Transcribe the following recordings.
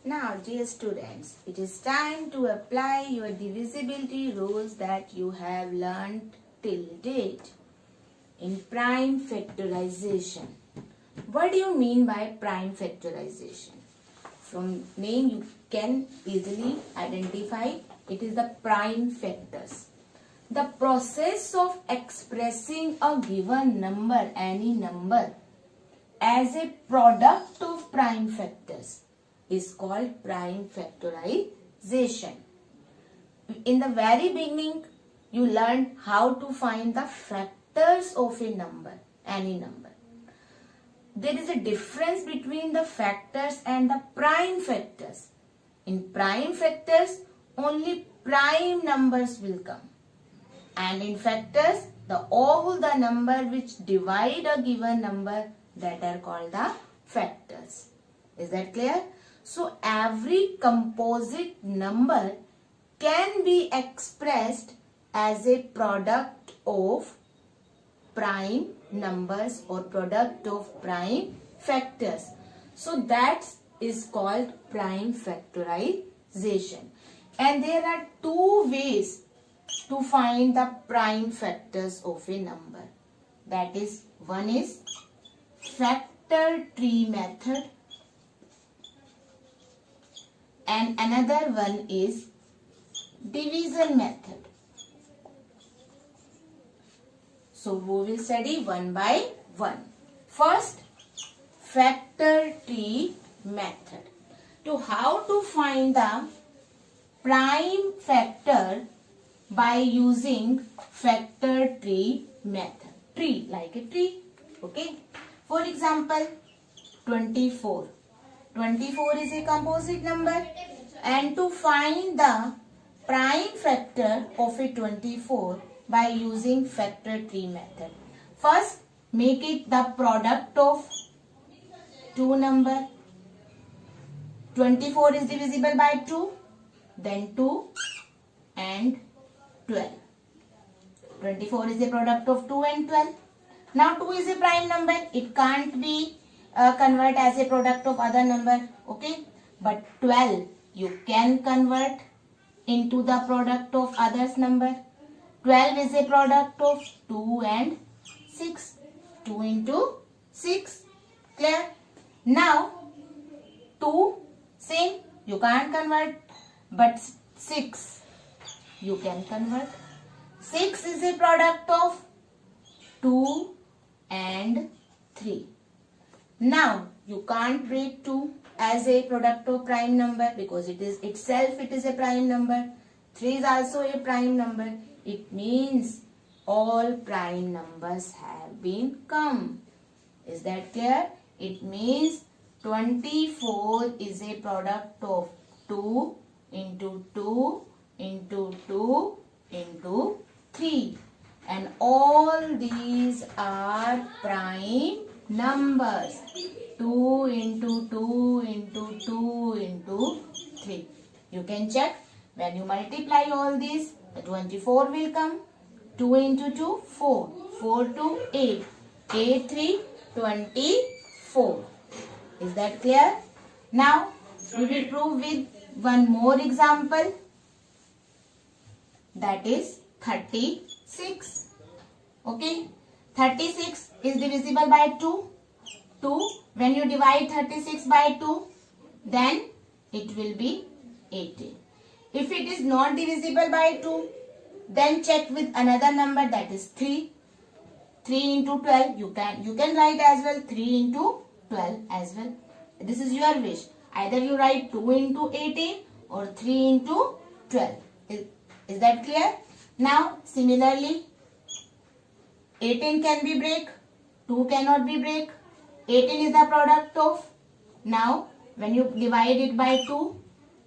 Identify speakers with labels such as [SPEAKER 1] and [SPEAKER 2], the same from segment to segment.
[SPEAKER 1] Now, dear students, it is time to apply your divisibility rules that you have learned till date in prime factorization. What do you mean by prime factorization? From name you can easily identify it is the prime factors. The process of expressing a given number, any number, as a product of prime factors is called prime factorization. In the very beginning, you learned how to find the factors of a number, any number. There is a difference between the factors and the prime factors. In prime factors, only prime numbers will come. And in factors, all the number which divide a given number, that are called the factors. Is that clear? So every composite number can be expressed as a product of prime numbers or product of prime factors. So that is called prime factorization. And there are two ways to find the prime factors of a number. That is, one is factor tree method and another one is division method. So we will study one by one. First, factor tree method. To how to find the prime factor by using factor tree method. Tree, like a tree. Okay. For example, 24. 24 is a composite number, and to find the prime factor of a 24 by using factor tree method. First, make it the product of two numbers. 24 is divisible by 2, then 2 and 12. 24 is a product of 2 and 12. Now 2 is a prime number. It can't be convert as a product of other number. Okay. But 12 you can convert into the product of others number. 12 is a product of 2 and 6. 2 into 6. Clear? Now 2 same you can't convert, but 6 you can convert. 6 is a product of 2 and 3. Now you can't break 2 as a product of prime number because it is a prime number. 3 is also a prime number. It means all prime numbers have been come. Is that clear? It means 24 is a product of 2 into 2 into 2 into 3. And all these are prime numbers. 2 into 2 into 2 into 3. You can check. When you multiply all these, the 24 will come. 2 into 2, 4. 4 to 8. 8, 3, 24. Is that clear? Now, we will prove with one more example. That is 36. Okay. 36 is divisible by 2. 2. When you divide 36 by 2, then it will be 18. If it is not divisible by 2, then check with another number, that is 3. 3 into 12, you can write as well 3 into 12 as well. This is your wish. Either you write 2 into 18 or 3 into 12. Is that clear? Now, similarly, 18 can be break, 2 cannot be break. 18 is the product of, now when you divide it by 2,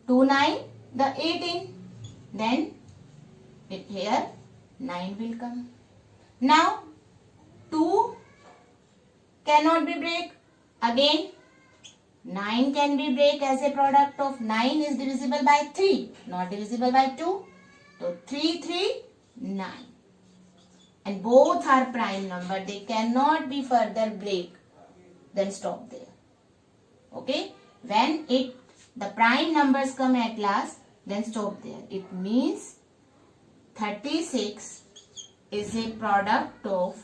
[SPEAKER 1] 2, 9, the 18, then here 9 will come. Now 2 cannot be break. Again 9 can be break as a product of 9 is divisible by 3, not divisible by 2. So 3, 3, 9. And both are prime number. They cannot be further break. Then stop there. Okay. When it the prime numbers come at last, then stop there. It means 36 is a product of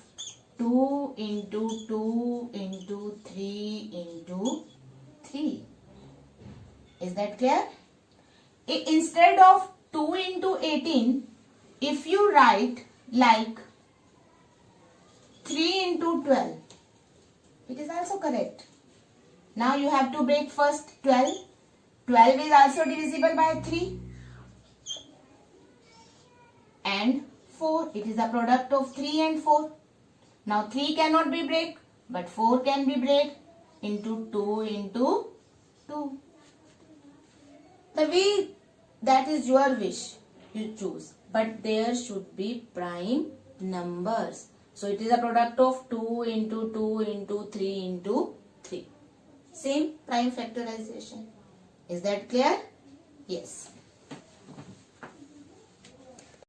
[SPEAKER 1] 2 into 2 into 3 into 3. Is that clear? Instead of 2 into 18, if you write like 3 into 12, it is also correct. Now you have to break first 12. 12 is also divisible by 3. And 4. It is a product of 3 and 4. Now 3 cannot be break, but 4 can be break into 2 into 2. The way that is your wish, you choose. But there should be prime numbers. So it is a product of 2 into 2 into 3 into 3. Same prime factorization. Is that clear? Yes.